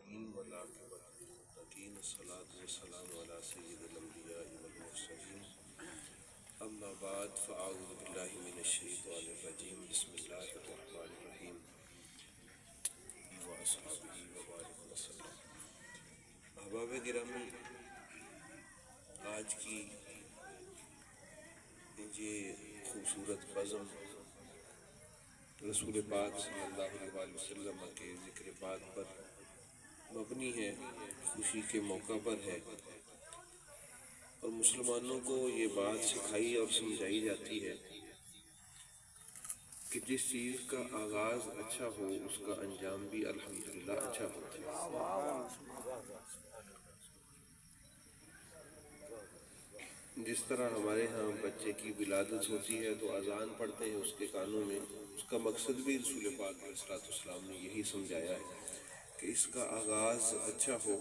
العالمين والعاقبة للمتقين الصلاة والسلام على سيد الأنبياء والمرسلين أما بعد فأعوذ بالله من الشيطان الرجيم بسم الله الرحمن الرحيم وأصحابه وبارك وسلم. احباب گرامی، آج کی یہ خوبصورت بزم رسول پاک صلی اللہ علیہ وسلم کے ذکر پاک پر مبنی ہے، خوشی کے موقع پر ہے، اور مسلمانوں کو یہ بات سکھائی اور سمجھائی جاتی ہے کہ جس چیز کا آغاز اچھا ہو اس کا انجام بھی الحمدللہ اچھا ہوتا ہے۔ جس طرح ہمارے ہاں بچے کی ولادت ہوتی ہے تو اذان پڑھتے ہیں اس کے کانوں میں، اس کا مقصد بھی رسول پاک علیہ السلام نے یہی سمجھایا ہے کہ اس کا آغاز اچھا ہو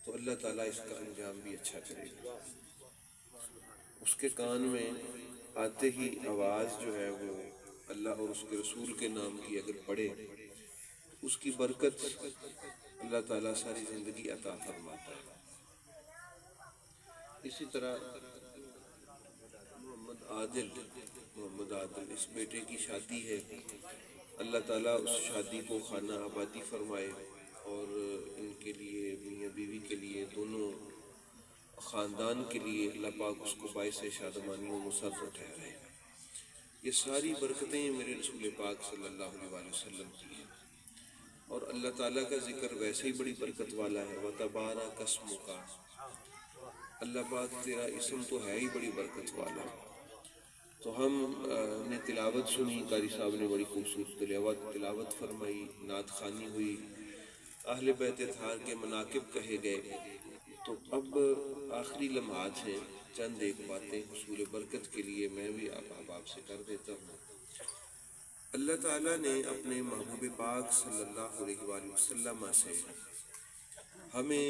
تو اللہ تعالیٰ اس کا انجام بھی اچھا کرے گا۔ اس کے کان میں آتے ہی آواز جو ہے وہ اللہ اور اس کے رسول کے نام کی اگر پڑھے اس کی برکت اللہ تعالیٰ ساری زندگی عطا فرماتا ہے۔ اسی طرح محمد عادل اس بیٹے کی شادی ہے، اللہ تعالیٰ اس شادی کو خانہ آبادی فرمائے اور ان کے لیے، میاں بیوی کے لیے، دونوں خاندان کے لیے اللہ پاک اس کو باعث شادمانی و مسرت ٹھہرائے۔ یہ ساری برکتیں میرے رسول پاک صلی اللہ علیہ وسلم کی ہیں، اور اللہ تعالیٰ کا ذکر ویسے ہی بڑی برکت والا ہے۔ وَتَبَارَكَ اسْمُكَ، اللہ پاک تیرا اسم تو ہے ہی بڑی برکت والا۔ تو ہم نے تلاوت سنی، قاری صاحب نے بڑی خوبصورت تلاوت فرمائی، نعت خوانی ہوئی، اہل بیت اطہار کے مناقب کہے گئے۔ تو اب آخری لمحات ہیں، چند ایک باتیں حصول برکت کے لیے میں بھی آپ سے کر دیتا ہوں۔ اللہ تعالیٰ نے اپنے محبوب پاک صلی اللہ علیہ وآلہ وسلم سے ہمیں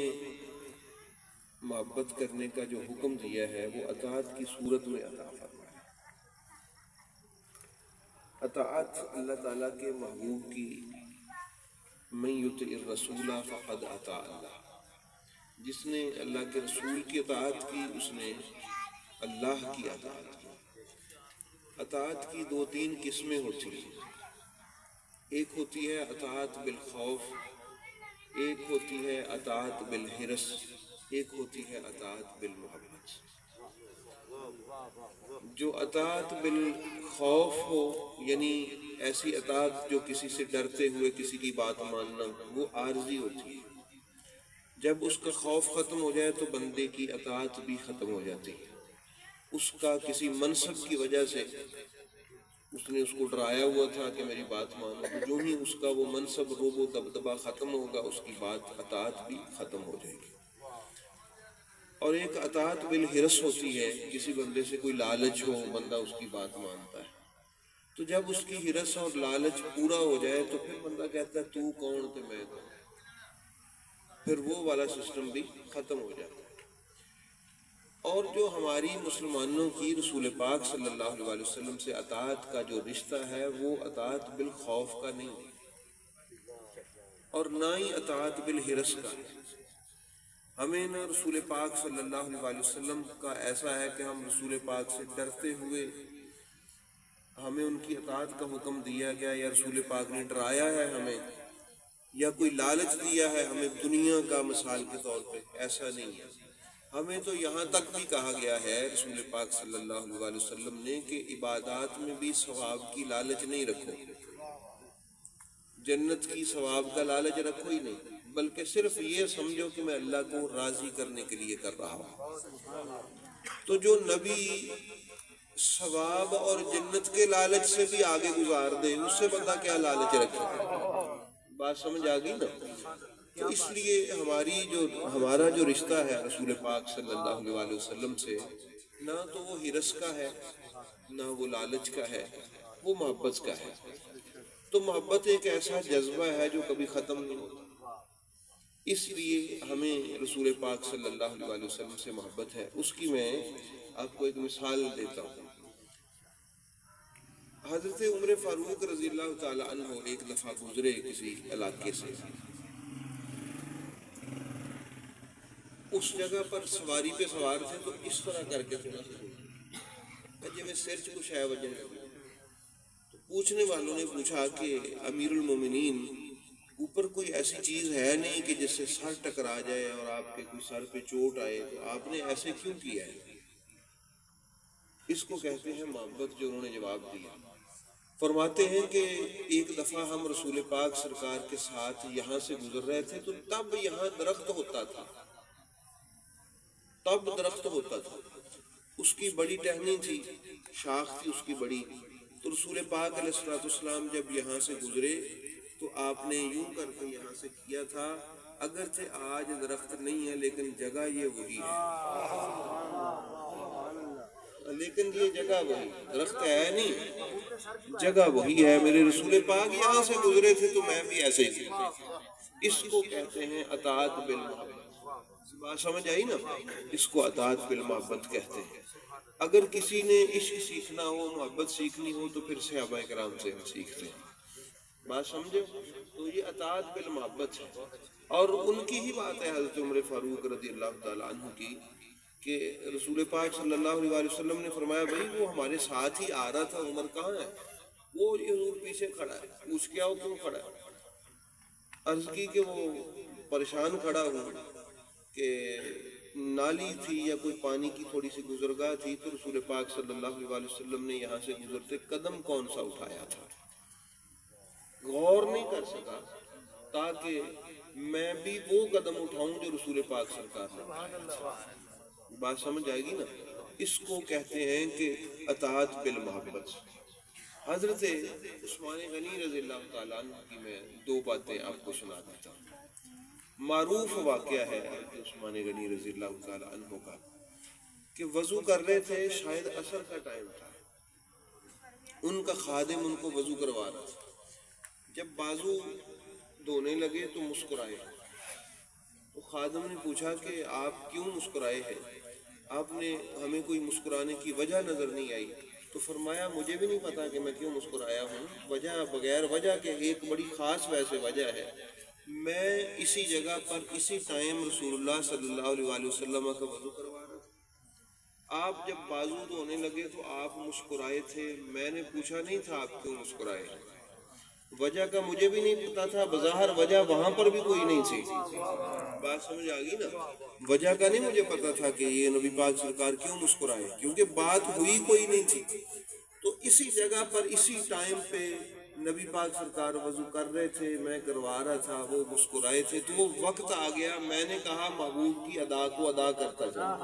محبت کرنے کا جو حکم دیا ہے وہ اطاعت کی صورت میں عطا فرمایا۔ اطاعت اللہ تعالیٰ کے محبوب کی، من یطع الرسول فقد اطاع اللہ، جس نے اللہ کے رسول کی اطاعت کی اس نے اللہ کی اطاعت کی۔ اطاعت کی دو تین قسمیں ہوتی ہیں، ایک ہوتی ہے اطاعت بالخوف، ایک ہوتی ہے اطاعت بالحرص، ایک ہوتی ہے اطاعت بالمحبت۔ جو اطاعت بالخوف ہو، یعنی ایسی اطاعت جو کسی سے ڈرتے ہوئے کسی کی بات ماننا، وہ عارضی ہوتی ہے۔ جب اس کا خوف ختم ہو جائے تو بندے کی اطاعت بھی ختم ہو جاتی ہے۔ اس کا کسی منصب کی وجہ سے اس نے اس کو ڈرایا ہوا تھا کہ میری بات مانو، جو ہی اس کا وہ منصب، رعب و دبدبہ ختم ہوگا اس کی بات اطاعت بھی ختم ہو جائے گی۔ اور ایک اطاعت بالحرص ہوتی ہے، کسی بندے سے کوئی لالچ ہو، بندہ اس کی بات مانتا ہے، تو جب اس کی حرص اور لالچ پورا ہو جائے تو پھر بندہ کہتا ہے تو کون تو میں کون، پھر وہ والا سسٹم بھی ختم ہو جاتا ہے۔ اور جو ہماری مسلمانوں کی رسول پاک صلی اللہ علیہ وسلم سے اطاعت کا جو رشتہ ہے وہ اطاعت بالخوف کا نہیں اور نہ ہی اطاعت بالحرص کا ہے۔ ہمیں نہ رسول پاک صلی اللہ علیہ وسلم کا ایسا ہے کہ ہم رسول پاک سے ڈرتے ہوئے ہمیں ان کی اطاعت کا حکم دیا گیا، یا رسول پاک نے ڈرایا ہے ہمیں، یا کوئی لالچ دیا ہے ہمیں دنیا کا مثال کے طور پہ، ایسا نہیں ہے۔ ہمیں تو یہاں تک بھی کہا گیا ہے رسول پاک صلی اللہ علیہ وسلم نے کہ عبادات میں بھی ثواب کی لالچ نہیں رکھو، جنت کی ثواب کا لالچ رکھو ہی نہیں، بلکہ صرف یہ سمجھو کہ میں اللہ کو راضی کرنے کے لیے کر رہا ہوں۔ تو جو نبی ثواب اور جنت کے لالچ سے بھی آگے گزار دے، اس سے بندہ کیا لالچ رکھے؟ بات سمجھ آ گئی نا؟ تو اس لیے ہمارا جو رشتہ ہے رسول پاک صلی اللہ علیہ وسلم سے، نہ تو وہ حرص کا ہے، نہ وہ لالچ کا ہے، وہ محبت کا ہے۔ تو محبت ایک ایسا جذبہ ہے جو کبھی ختم نہیں ہوتا، اس لیے ہمیں رسول پاک صلی اللہ علیہ وسلم سے محبت ہے۔ اس کی میں آپ کو ایک مثال دیتا ہوں۔ حضرت عمر فاروق رضی اللہ تعالی عنہ ایک دفعہ گزرے کسی علاقے سے، اس جگہ پر سواری پہ سوار تھے تو اس طرح کر کے تھوڑا سا جی میں سر چ کچھ ہے وجہ تو پوچھنے والوں نے پوچھا کہ امیر المومنین اوپر کوئی ایسی چیز ہے نہیں کہ جس سے سر ٹکرا جائے اور آپ کے کوئی سر پہ چوٹ آئے، تو آپ نے ایسے کیوں کیا ہے؟ اس کو کہتے ہیں محبت، جو انہوں نے جواب دیا۔ فرماتے ہیں کہ ایک دفعہ ہم رسول پاک سرکار کے ساتھ یہاں سے گزر رہے تھے تو تب یہاں درخت ہوتا تھا، اس کی بڑی ٹہنی تھی، شاخ تھی اس کی بڑی، تو رسول پاک علیہ الصلوۃ والسلام جب یہاں سے گزرے تو آپ نے یوں کر کے یہاں سے کیا تھا، اگرچہ آج درخت نہیں ہے لیکن جگہ یہ وہی ہے، لیکن یہ جگہ وہی، درخت ہے نہیں، جگہ وہی ہے۔ میرے رسول پاک یہاں سے گزرے تھے تو میں بھی ایسے ہی، اس کو کہتے ہیں اطاعت بالمحبت۔ بات سمجھ آئی نا؟ اس کو اطاعت بالمحبت کہتے ہیں۔ اگر کسی نے عشق سیکھنا ہو، محبت سیکھنی ہو تو پھر صحابہ کرام سے ہم سیکھتے ہیں، بات سمجھو؟ تو یہ اطاعت بالمحبت ہے، اور ان کی ہی بات ہے حضرت عمر فاروق رضی اللہ تعالیٰ عنہ کی، کہ رسول پاک صلی اللہ علیہ وسلم نے فرمایا بھائی وہ ہمارے ساتھ ہی آ رہا تھا، عمر کہاں ہے؟ وہ حضور پیچھے کھڑا ہے۔ پوچھ کے آؤ کیوں کھڑا ہے؟ عرض کی کہ وہ پریشان کھڑا ہوں کہ نالی تھی یا کوئی پانی کی تھوڑی سی گزرگاہ تھی، تو رسول پاک صلی اللہ علیہ وسلم نے یہاں سے گزرتے قدم کون سا اٹھایا تھا، غور نہیں کر سکا، تاکہ میں بھی وہ قدم اٹھاؤں جو رسول پاک سرکار نے اٹھایا۔ بات سمجھ آئے گی نا؟ اس کو کہتے ہیں کہ اطاعت بالمحبت۔ حضرت عثمان غنی رضی اللہ تعالیٰ عنہ کی میں دو باتیں آپ کو سنا دیتا ہوں۔ معروف واقعہ ہے حضرت عثمان غنی رضی اللہ تعالیٰ عنہ کا، کہ وضو کر رہے تھے، شاید عصر کا ٹائم تھا، ان کا خادم ان کو وضو کروا رہا تھا۔ جب بازو دھونے لگے تو مسکرائے، تو خادم نے پوچھا کہ آپ کیوں مسکرائے ہیں؟ آپ نے ہمیں کوئی مسکرانے کی وجہ نظر نہیں آئی۔ تو فرمایا مجھے بھی نہیں پتا کہ میں کیوں مسکرایا ہوں، وجہ بغیر وجہ کے ایک بڑی خاص ویسے وجہ ہے، میں اسی جگہ پر اسی ٹائم رسول اللہ صلی اللہ علیہ وسلم کا وضو کروا رہا تھا، آپ جب بازو دھونے لگے تو آپ مسکرائے تھے، میں نے پوچھا نہیں تھا آپ کیوں مسکرائے، وجہ کا مجھے بھی نہیں پتا تھا، بظاہر وجہ وہاں پر بھی کوئی نہیں تھی۔ بات سمجھ آ گئی نا؟ وجہ کا نہیں مجھے پتا تھا کہ یہ نبی پاک سرکار کیوں مسکرائے، کیونکہ بات ہوئی کوئی نہیں تھی۔ تو اسی جگہ پر اسی ٹائم پہ نبی پاک سرکار وضو کر رہے تھے، میں کروا رہا تھا، وہ مسکرائے تھے، تو وہ وقت آ گیا، میں نے کہا محبوب کی ادا کو ادا کرتا جاؤ،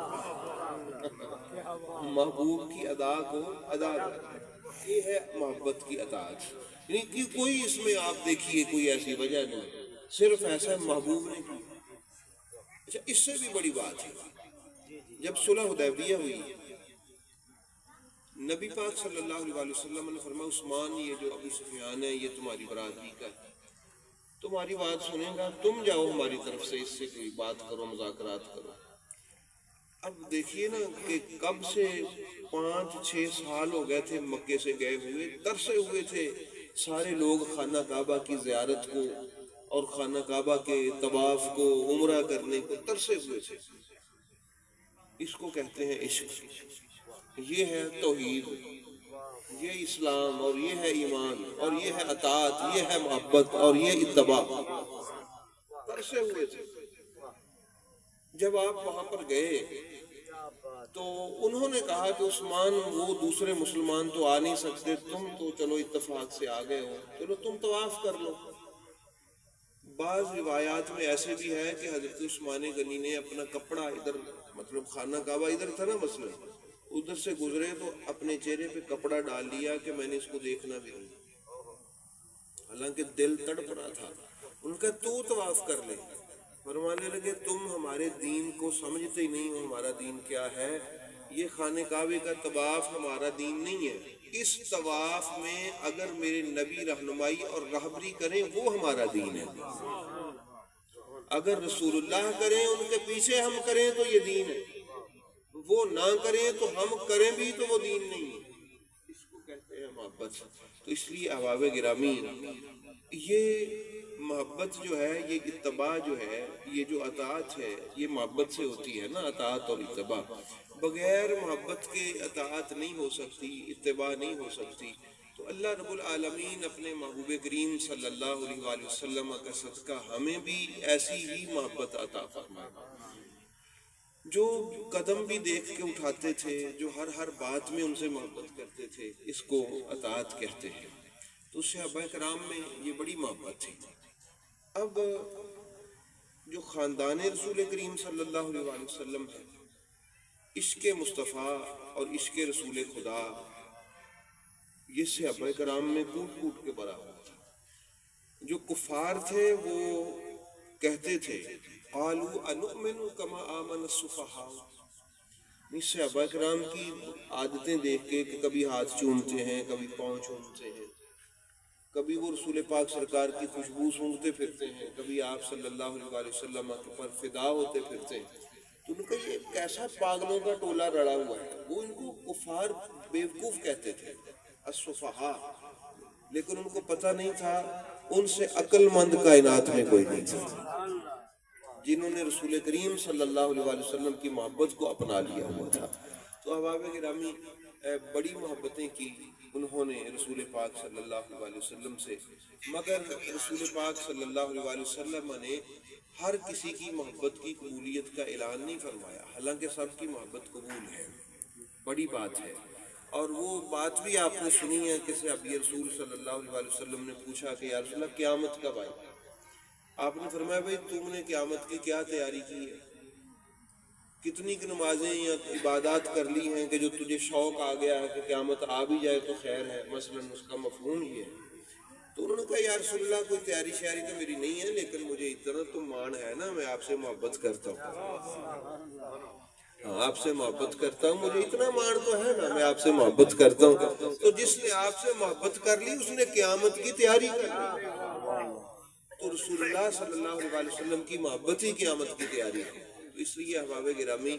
محبوب کی ادا کو ادا کرتا جاؤ۔ یہ ہے محبت کی اطاعت، یعنی کہ کوئی اس میں آپ دیکھیے کوئی ایسی وجہ نہیں، صرف ایسا محبوب نے کی۔ اچھا اس سے بھی بڑی بات ہے، جب صلح حدیبیہ ہوئی، نبی پاک صلی اللہ علیہ وسلم نے فرمایا عثمان یہ جو ابو سفیان ہے یہ تمہاری برادری کا ہے، تمہاری بات سنیں گا، تم جاؤ ہماری طرف سے اس سے کوئی بات کرو، مذاکرات کرو۔ اب دیکھیے نا کہ کب سے 5-6 سال ہو گئے تھے مکے سے گئے ہوئے، ترسے ہوئے تھے سارے لوگ خانہ کعبہ کی زیارت کو اور خانہ کعبہ کے طواف کو، عمرہ کرنے کو ترسے ہوئے تھے۔ اس کو کہتے ہیں عشق، یہ ہے توحید، یہ اسلام، اور یہ ہے ایمان، اور یہ ہے اطاعت، یہ ہے محبت، اور یہ اتباع۔ ترسے ہوئے تھے۔ جب آپ وہاں پر گئے تو انہوں نے کہا کہ عثمان وہ دوسرے مسلمان تو آ نہیں سکتے، تم تو چلو اتفاق سے آ گئے ہو، چلو تم طواف کر لو۔ بعض روایات میں ایسے بھی ہے کہ حضرت عثمان غنی نے اپنا کپڑا ادھر، مطلب خانہ کعبہ ادھر تھا نا مثلا، ادھر سے گزرے تو اپنے چہرے پہ کپڑا ڈال لیا کہ میں نے اس کو دیکھنا بھی نہیں، حالانکہ دل تڑپ رہا تھا۔ ان کا تو طواف کر لے، فرمانے لگے تم ہمارے دین کو سمجھتے ہی نہیں ہو، ہمارا دین کیا ہے، یہ خانہ کعبے کا طواف ہمارا دین نہیں ہے، اس طواف میں اگر میرے نبی رہنمائی اور رہبری کریں وہ ہمارا دین ہے، اگر رسول اللہ کریں ان کے پیچھے ہم کریں تو یہ دین ہے، وہ نہ کریں تو ہم کریں بھی تو وہ دین نہیں ہے۔ اس کو کہتے ہیں محبت۔ تو اس لیے احباب گرامی، یہ محبت جو ہے، یہ اتباع جو ہے، یہ جو اطاعت ہے، یہ محبت سے ہوتی ہے نا، اطاعت اور اتباع. بغیر محبت کے اطاعت نہیں ہو سکتی، اتباع نہیں ہو سکتی. تو اللہ رب العالمین اپنے محبوب کریم صلی اللہ علیہ وآلہ وسلم کا صدقہ ہمیں بھی ایسی ہی محبت عطا فرمائے. جو قدم بھی دیکھ کے اٹھاتے تھے، جو ہر بات میں ان سے محبت کرتے تھے، اس کو اطاعت کہتے ہیں. تو صحابہ کرام میں یہ بڑی محبت تھی. اب جو خاندان رسول کریم صلی اللہ علیہ وآلہ وسلم ہے، عشق مصطفیٰ اور عشق رسول خدا، یہ صحابہ کرام میں کوٹ کوٹ کے بھرا ہوا تھا. جو کفار تھے وہ کہتے تھے قالوا انؤمن کما آمن السفہاء. صحابہ کرام کی عادتیں دیکھ کے کہ کبھی ہاتھ چومتے ہیں، کبھی پاؤں چومتے ہیں، کبھی وہ رسول پاک سرکار کی خوشبو سونگتے پھرتے ہیں، کبھی آپ صلی اللہ علیہ وآلہ وسلم پر فدا ہوتے پھرتے ہیں. تو ان کا یہ کیسا پاگلوں کا ٹولہ رڑا ہوا ہے. وہ ان کو کفار بیوقوف کہتے تھے، السفہاء، لیکن ان کو پتہ نہیں تھا ان سے عقل مند کائنات میں کوئی نہیں تھا، جنہوں نے رسول کریم صلی اللہ علیہ وآلہ وسلم کی محبت کو اپنا لیا ہوا تھا. تو احباب گرامی، بڑی محبتیں کی انہوں نے رسول پاک صلی اللہ علیہ وسلم سے، مگر رسول پاک صلی اللہ علیہ وسلم نے ہر کسی کی محبت کی قبولیت کا اعلان نہیں فرمایا، حالانکہ سب کی محبت قبول ہے، بڑی بات ہے. اور وہ بات بھی آپ نے سنی ہے کہ صحابی رسول صلی اللہ علیہ وسلم نے پوچھا کہ یا رسول اللہ قیامت کب آئی؟ آپ نے فرمایا بھائی تم نے قیامت کی کیا تیاری کی ہے؟ کتنی کی نمازیں یا عبادات کر لی ہیں کہ جو تجھے شوق آ گیا ہے کہ قیامت آ بھی جائے تو خیر ہے، مثلا اس کا مفہوم یہ ہے. تو انہوں نے کہا یا رسول اللہ کوئی تیاری شیاری تو میری نہیں ہے، لیکن مجھے اتنا تو مان ہے نا، میں آپ سے محبت کرتا ہوں، آپ سے محبت کرتا ہوں، مجھے اتنا مان تو ہے نا، میں آپ سے محبت کرتا ہوں. تو جس نے آپ سے محبت کر لی اس نے قیامت کی تیاری کر لی. تو رسول اللہ صلی اللہ علیہ وسلم کی محبت ہی قیامت کی تیاری ہے. تو اس لیے احباب گرامی،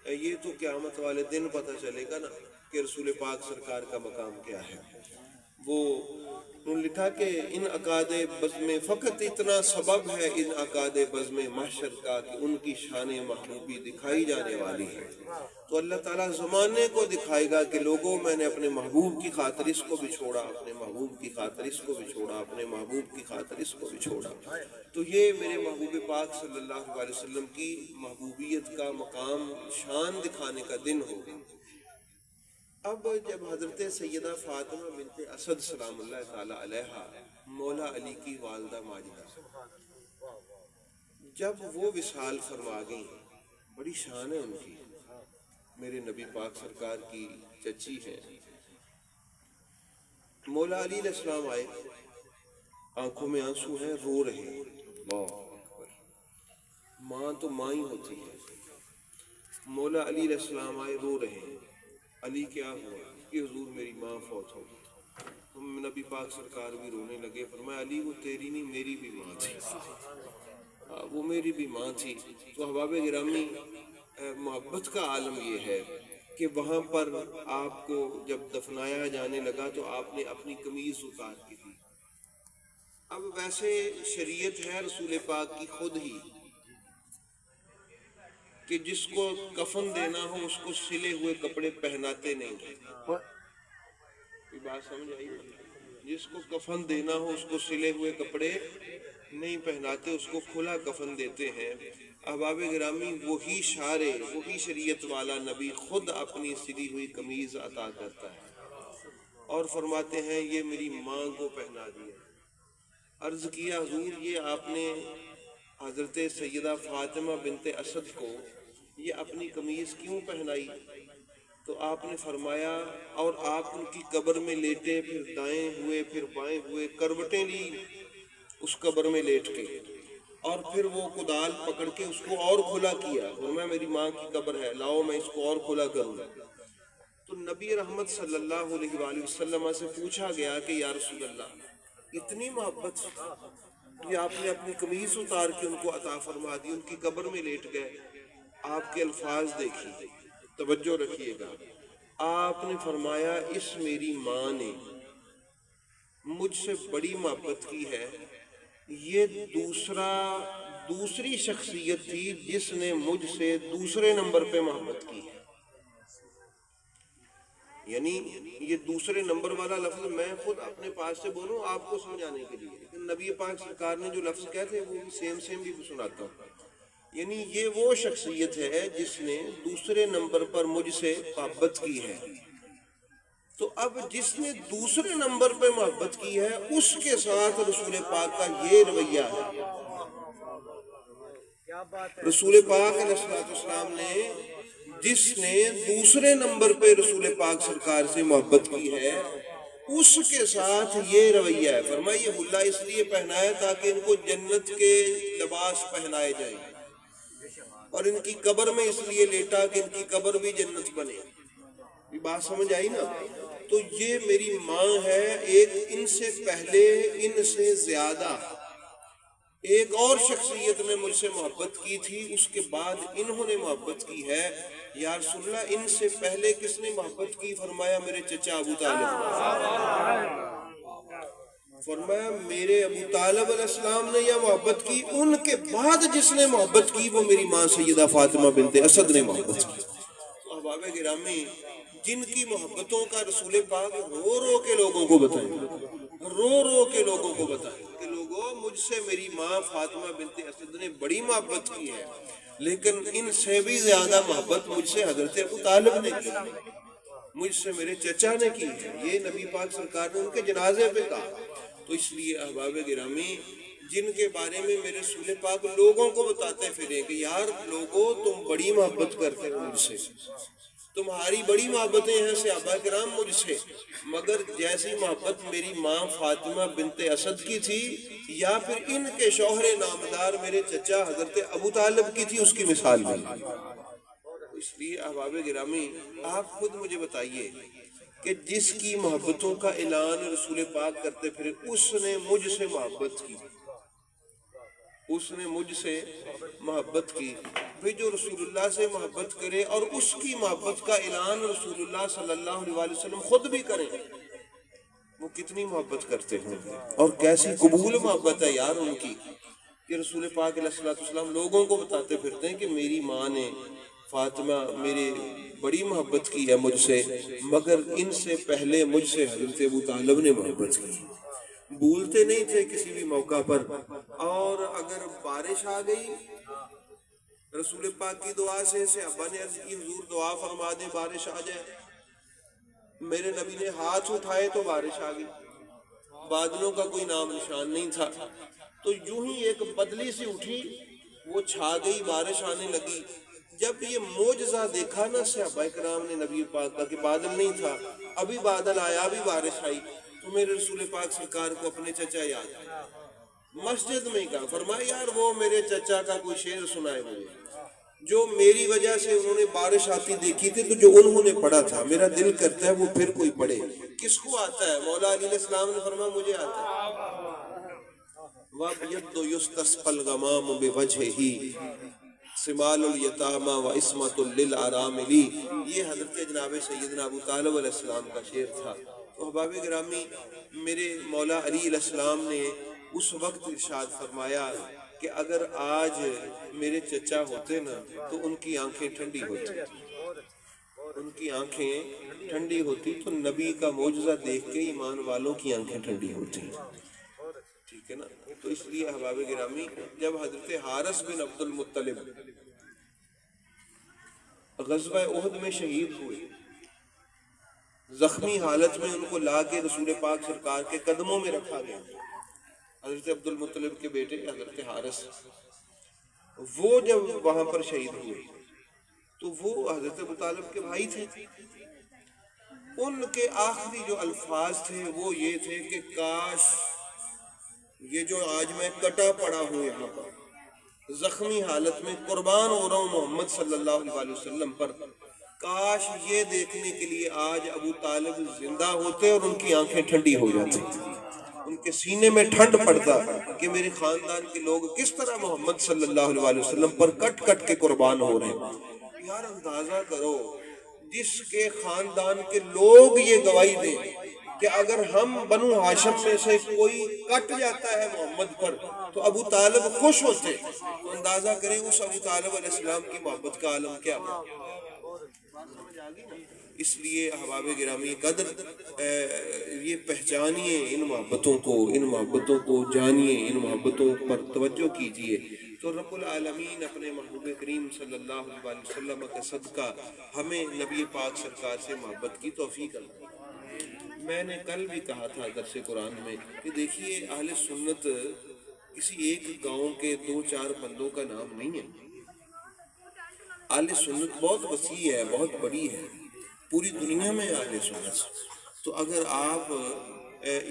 یہ تو قیامت والے دن پتہ چلے گا نا کہ رسول پاک سرکار کا مقام کیا ہے. وہ انہوں نے لکھا کہ ان عقاد بزم فقط اتنا سبب ہے ان عقاد بزم محشر کا کہ ان کی شان محبوبی دکھائی جانے والی ہے. تو اللہ تعالیٰ زمانے کو دکھائے گا کہ لوگوں میں نے اپنے محبوب کی خاطر اس کو بھی چھوڑا، اپنے محبوب کی خاطر اس کو بھی چھوڑا، اپنے محبوب کی خاطر اس کو بھی چھوڑا. تو یہ میرے محبوب پاک صلی اللہ علیہ وسلم کی محبوبیت کا مقام، شان دکھانے کا دن ہوگا. اب جب حضرت سیدہ فاطمہ بنت اسد سلام اللہ تعالی علیہا، مولا علی کی والدہ ماجدہ، جب وہ وصال فرما گئیں، بڑی شان ہے ان کی، میرے نبی پاک سرکار کی چچی ہے. مولا علی علیہ السلام آئے، آنکھوں میں آنسو ہیں، رو رہے ہیں. اللہ اکبر، ماں تو ماں ہی ہوتی ہے. مولا علی علیہ السلام آئے، رو رہے ہیں. علی کیا ہوا؟ کہ حضور میری ماں فوت ہو گئی. نبی پاک سرکار بھی رونے لگے. فرمایا علی وہ تیری نہیں میری بھی ماں تھی، وہ میری بھی ماں تھی. تو احباب گرامی، محبت کا عالم یہ ہے کہ وہاں پر آپ کو جب دفنایا جانے لگا تو آپ نے اپنی قمیض اتار کے دی. اب ویسے شریعت ہے رسول پاک کی خود ہی کہ جس کو کفن دینا ہو اس کو سلے ہوئے کپڑے پہناتے نہیں. بات سمجھ آئی؟ جس کو کفن دینا ہو اس کو سلے ہوئے کپڑے نہیں پہناتے، اس کو کھلا کفن دیتے ہیں. احباب گرامی، وہی شارع، وہی شریعت والا نبی خود اپنی سلی ہوئی قمیض عطا کرتا ہے اور فرماتے ہیں یہ میری ماں کو پہنا دیا. عرض کیا حضور یہ آپ نے حضرت سیدہ فاطمہ بنت اسد کو یہ اپنی قمیض کیوں پہنائی؟ تو آپ نے فرمایا اور آپ ان کی قبر میں لیٹے، پھر دائیں ہوئے پھر بائیں ہوئے، کروٹیں لی اس قبر میں لیٹ کے، اور پھر وہ کدال پکڑ کے اس کو اور کھلا کیا. فرمایا میری ماں کی قبر ہے، لاؤ میں اس کو اور کھلا کروں. تو نبی رحمت صلی اللہ علیہ وآلہ وسلم سے پوچھا گیا کہ یا رسول اللہ اتنی محبت کہ آپ نے اپنی قمیض اتار کے ان کو عطا فرما دی، ان کی قبر میں لیٹ گئے. آپ کے الفاظ دیکھیے، توجہ رکھیے گا. آپ نے فرمایا اس میری ماں نے مجھ سے بڑی محبت کی ہے یہ دوسری شخصیت تھی جس نے مجھ سے دوسرے نمبر پہ محبت کی ہے. یعنی یہ دوسرے نمبر والا لفظ میں خود اپنے پاس سے بولوں آپ کو سمجھانے کے لیے، لیکن نبی پاک سرکار نے جو لفظ کہتے ہیں وہ بھی سیم بھی سناتا ہوں. یعنی یہ وہ شخصیت ہے جس نے دوسرے نمبر پر مجھ سے محبت کی ہے. تو اب جس نے دوسرے نمبر پہ محبت کی ہے اس کے ساتھ رسول پاک کا یہ رویہ ہے. رسول پاک علیہ السلام نے جس نے دوسرے نمبر پہ رسول پاک سرکار سے محبت کی ہے اس کے ساتھ یہ رویہ ہے. فرمایا یہ حلہ اس لیے پہنائے تاکہ ان کو جنت کے لباس پہنائے جائیں، اور ان کی قبر میں اس لیے لیٹا کہ ان کی قبر بھی جنت بنے. یہ بات سمجھ آئی نا؟ تو یہ میری ماں ہے. ایک ان سے پہلے ان سے زیادہ ایک اور شخصیت نے مجھ سے محبت کی تھی، اس کے بعد انہوں نے محبت کی ہے. یا رسول اللہ ان سے پہلے کس نے محبت کی؟ فرمایا میرے چچا ابو طالب. فرمایا میرے ابو طالب علیہ السلام نے یہ محبت کی. ان کے بعد جس نے محبت کی وہ میری ماں سیدہ فاطمہ بنت اسد نے محبت کی. احباب گرامی، جن کی محبتوں کا رسول پاک رو رو کے لوگوں کو بتائیں کہ لوگوں مجھ سے میری ماں فاطمہ بنت اسد نے بڑی محبت کی ہے، لیکن ان سے بھی زیادہ محبت مجھ سے حضرت ابو طالب نے کی، مجھ سے میرے چچا نے کی ہے. یہ نبی پاک سرکار نے ان کے جنازے پہ کہا. تو اس لیے احباب گرامی، جن کے بارے میں میرے رسول پاک لوگوں کو بتاتے پھریں کہ یار لوگوں تم بڑی محبت کرتے ہو مجھ سے، تمہاری بڑی محبتیں ہیں صحابہ کرام مجھ سے، مگر جیسی محبت میری ماں فاطمہ بنت اسد کی تھی یا پھر ان کے شوہر نامدار میرے چچا حضرت ابو طالب کی تھی، اس کی مثال نہیں. اس لیے احباب گرامی آپ خود مجھے بتائیے کہ جس کی محبتوں کا اعلان رسول پاک کرتے پھر اس نے مجھ سے محبت کی، اس نے مجھ سے محبت کی. پھر جو رسول اللہ سے محبت کرے اور اس کی محبت کا اعلان رسول اللہ صلی اللہ علیہ وسلم خود بھی کریں، وہ کتنی محبت کرتے ہیں اور کیسی قبول محبت ہے یار ان کی. کہ رسول پاک علیہ السلام لوگوں کو بتاتے پھرتے ہیں کہ میری ماں نے فاطمہ میرے بڑی محبت کی ہے مجھ سے، مگر ان سے پہلے مجھ سے حضرت ابو طالب نے محبت کی. بھولتے نہیں تھے کسی بھی موقع پر. اور اگر بارش آ گئی رسول پاک کی دعا سے ابا نے عرض کی حضور دعا فرما دیں بارش آ جائے. میرے نبی نے ہاتھ اٹھائے تو بارش آ گئی. بادلوں کا کوئی نام نشان نہیں تھا، تو یوں ہی ایک بدلی سی اٹھی، وہ چھا گئی، بارش آنے لگی. جب یہ معجزہ دیکھا نا صحابہ کرام نے نبی پاک کا کہ بادل نہیں تھا، ابھی بادل آیا، ابھی بارش آئی، تو میرے رسول پاک سرکار کو اپنے چچا یاد آیا. مسجد میں کہا، فرمایا یار وہ میرے چچا کا کوئی شعر سنائے مجھے جو میری وجہ سے انہوں نے بارش آتی دیکھی تھی، تو جو انہوں نے پڑھا تھا میرا دل کرتا ہے وہ پھر کوئی پڑھے. کس کو آتا ہے؟ مولا علیہ السلام نے فرمایا مجھے آتا ہے. وَبْيَضُّ يُسْتَسْقَى الْغَمَامُ بِوَجْهِهِ سِمَالُ الْيَتَامَى وَإِسْمَةٌ لِلْأَرَامِلِ. یہ حضرت جناب سیدنا ابو طالب علیہ السلام کا شعر تھا. تو احباب گرامی، میرے مولا علی علیہ السلام نے اس وقت ارشاد فرمایا کہ اگر آج میرے چچا ہوتے نا تو ان کی آنکھیں ٹھنڈی ہوتی، ان کی آنکھیں ٹھنڈی ہوتی. تو نبی کا معجزہ دیکھ کے ایمان والوں کی آنکھیں ٹھنڈی ہوتی. ٹھیک ہے نا؟ تو اس لیے احباب گرامی، جب حضرت حارث بن عبد المطلب غزوہ احد میں شہید ہوئے، زخمی حالت میں ان کو لا کے رسول پاک سرکار کے قدموں میں رکھا گیا. حضرت عبد المطلب کے بیٹے حضرت حارث، وہ جب وہاں پر شہید ہوئے تو وہ حضرت ابو طالب کے بھائی تھے. ان کے آخری جو الفاظ تھے وہ یہ تھے کہ کاش یہ جو آج میں کٹا پڑا ہوں یہاں پر زخمی حالت میں قربان ہو رہا ہوں محمد صلی اللہ علیہ وسلم پر، کاش یہ دیکھنے کے لیے آج ابو طالب زندہ ہوتے اور ان کی آنکھیں ٹھنڈی ہو جاتی، ان کے سینے میں ٹھنڈ پڑتا کہ میرے خاندان کے لوگ کس طرح محمد صلی اللہ علیہ وسلم پر کٹ کٹ کے قربان ہو رہے ہیں. یار اندازہ کرو، جس کے خاندان کے لوگ یہ گواہی دیں کہ اگر ہم بنو ہاشم میں سے کوئی کٹ جاتا ہے محمد پر تو ابو طالب خوش ہوتے، تو اندازہ کریں اس ابو طالب علیہ السلام کی محبت کا عالم کیا ہے۔ اس لیے احباب گرامی قدر یہ پہچانیے ان محبتوں کو، ان محبتوں کو جانیے، ان محبتوں پر توجہ کیجیے، تو رب العالمین اپنے محبوب کریم صلی اللہ علیہ وسلم کا صدقہ ہمیں نبی پاک سرکار سے محبت کی توفیق عطا۔ میں نے کل بھی کہا تھا درس قرآن میں کہ دیکھیے اہل سنت کسی ایک گاؤں کے دو چار بندوں کا نام نہیں ہے، اہل سنت بہت وسیع ہے، بہت بڑی ہے، پوری دنیا میں اہل سنت۔ تو اگر آپ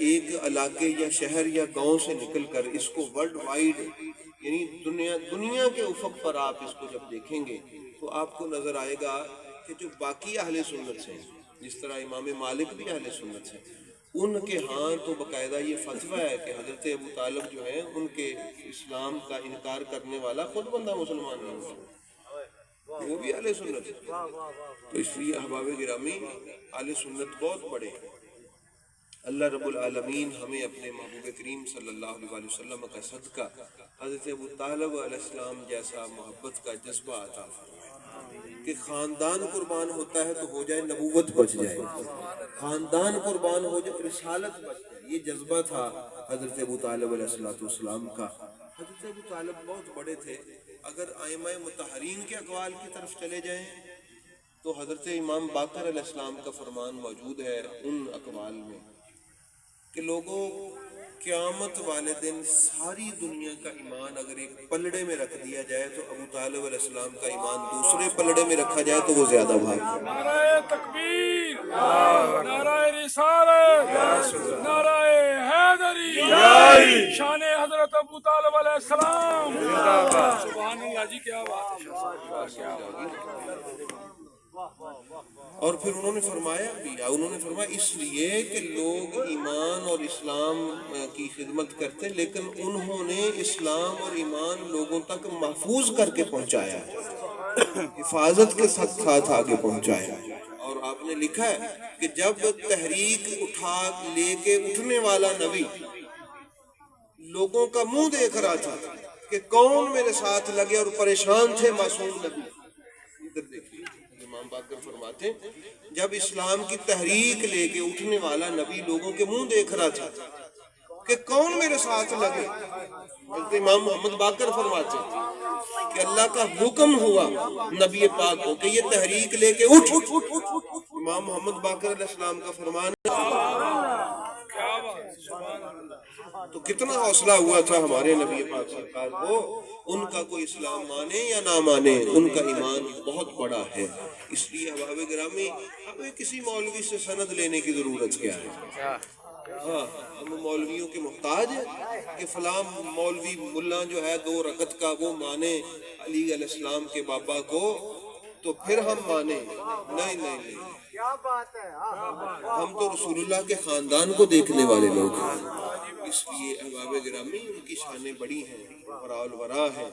ایک علاقے یا شہر یا گاؤں سے نکل کر اس کو ورلڈ وائڈ یعنی دنیا کے افق پر آپ اس کو جب دیکھیں گے تو آپ کو نظر آئے گا کہ جو باقی اہل سنت ہیں، جس طرح امام مالک بھی اہل سنت ہیں، ان کے ہاں تو باقاعدہ یہ فتویٰ ہے کہ حضرت ابو طالب جو ہیں ان کے اسلام کا انکار کرنے والا خود بندہ مسلمان نہیں ہوتا، وہ بھی اہل سنت ہے۔ تو اس لیے احباب گرامی اہل سنت بہت بڑے ہیں۔ اللہ رب العالمین ہمیں اپنے محبوب کریم صلی اللہ علیہ وسلم کا صدقہ حضرت ابو طالب علیہ السلام جیسا محبت کا جذبہ عطا فرمائے کہ خاندان قربان ہوتا ہے تو ہو جائے نبوت بچ جائے، خاندان قربان ہو جائے رسالت بچ جائے۔ یہ جذبہ تھا حضرت ابو طالب علیہ السلام کا۔ حضرت ابو طالب بہت بڑے تھے۔ اگر ائمہ مطہرین کے اقوال کی طرف چلے جائیں تو حضرت امام باقر علیہ السلام کا فرمان موجود ہے ان اقوال میں کہ لوگوں قیامت والے دن ساری دنیا کا ایمان اگر ایک پلڑے میں رکھ دیا جائے تو ابو طالب علیہ السلام کا ایمان دوسرے پلڑے میں رکھا جائے تو وہ زیادہ بھاری۔ نعرہ تکبیر، نعرہ رسالت، نعرہ حیدری، شان حضرت ابو طالب علیہ السلام۔ سبحان اللہ جی، کیا بات ہے۔ اور پھر انہوں نے فرمایا اس لیے کہ لوگ ایمان اور اسلام کی خدمت کرتے لیکن انہوں نے اسلام اور ایمان لوگوں تک محفوظ کر کے پہنچایا، حفاظت کے ساتھ آگے پہنچایا۔ اور آپ نے لکھا ہے کہ جب تحریک اٹھا لے کے اٹھنے والا نبی لوگوں کا منہ دیکھ رہا تھا کہ کون میرے ساتھ لگے اور پریشان تھے معصوم نبی، ادھر دیکھیے امام باقر فرماتے ہیں جب اسلام کی تحریک لے کے اٹھنے والا نبی لوگوں کے منہ دیکھ رہا تھا کہ کون میرے ساتھ لگے، حضرت امام محمد باقر فرماتے ہیں کہ اللہ کا حکم ہوا نبی پاک کو کہ یہ تحریک لے کے اٹھ۔ امام محمد باقر علیہ السلام کا فرمان تو کتنا حوصلہ ہوا تھا ہمارے نبی پاک سرکار کو، ان کا کوئی اسلام مانے یا نہ مانے ان کا ایمان بہت بڑا ہے۔ اس لیے احباب گرامی ہمیں کسی مولوی سے سند لینے کی ضرورت کیا ہے؟ ہاں ہم مولویوں کے محتاج ہیں کہ فلاں مولوی ملا جو ہے 2 رکعت کا وہ مانے علی علیہ السلام کے بابا کو تو پھر ہم مانے، نہیں، ہم تو رسول اللہ کے خاندان کو دیکھنے والے لوگ ہیں۔ اس لیے احباب گرامی ان کی شانیں بڑی ہیں، وراء الورا ہیں،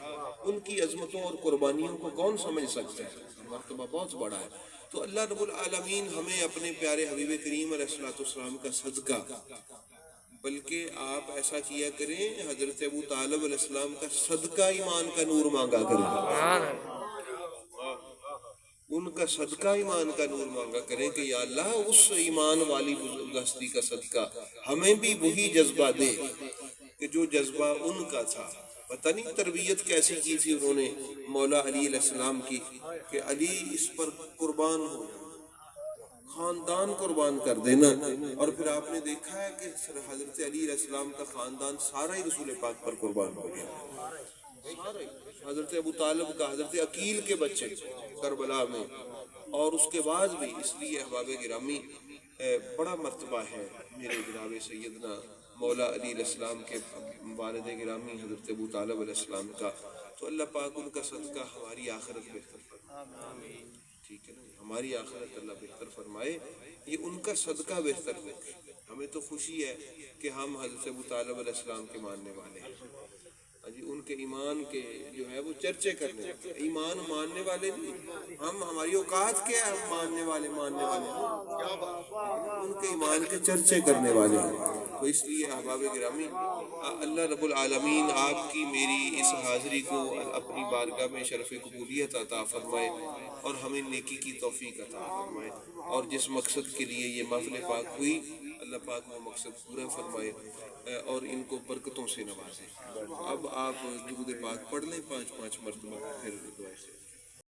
ان کی عظمتوں اور قربانیوں کو کون سمجھ سکتا ہے، مرتبہ بہت بڑا ہے۔ تو اللہ رب العالمین ہمیں اپنے پیارے حبیب کریم علیہ السلام کا صدقہ، بلکہ آپ ایسا کیا کریں حضرت ابو طالب علیہ السلام کا صدقہ ایمان کا نور مانگا کریں، ان کا صدقہ ایمان کا نور مانگا کریں کہ یا اللہ اس ایمان والی بزرگ ہستی کا صدقہ ہمیں بھی وہی جذبہ دے کہ جو جذبہ ان کا تھا۔ پتہ نہیں تربیت کیسی کی تھی انہوں نے مولا علی علیہ السلام کی کہ علی اس پر قربان ہو، خاندان قربان کر دینا۔ اور پھر آپ نے دیکھا ہے کہ حضرت علی علیہ السلام کا خاندان سارا ہی رسول پاک پر قربان ہو گیا، حضرت ابو طالب کا، حضرت عقیل کے بچے کربلا میں، اور اس کے بعد بھی۔ اس لیے احباب گرامی بڑا مرتبہ ہے میرے جناب سیدنا مولا علی علیہ السلام کے والد گرامی حضرت ابو طالب علیہ السلام کا، تو اللہ پاک ان کا صدقہ ہماری آخرت بہتر فرمائے، ٹھیک ہے نا، ہماری آخرت اللہ بہتر فرمائے، یہ ان کا صدقہ بہتر ہو۔ ہمیں تو خوشی ہے کہ ہم حضرت ابو طالب علیہ السلام کے ماننے والے ہیں، جی ان کے ایمان کے جو ہے وہ چرچے کرنے والے، ایمان ماننے والے نہیں، ہم ہماری اوقات کیا ہے، ہم ماننے والے ان کے ایمان کے چرچے کرنے والے ہیں۔ تو اس لیے احباب گرامی، اللہ رب العالمین آپ کی میری اس حاضری کو اپنی بارگاہ میں شرف قبولیت عطا فرمائے اور ہمیں نیکی کی توفیق عطا فرمائے، اور جس مقصد کے لیے یہ محفل پاک ہوئی اللہ پاک وہ مقصد پورا فرمائے اور ان کو برکتوں سے نوازے۔ اب آپ درود پاک پڑھ لیں 5 مرتبہ، پھر دعا سے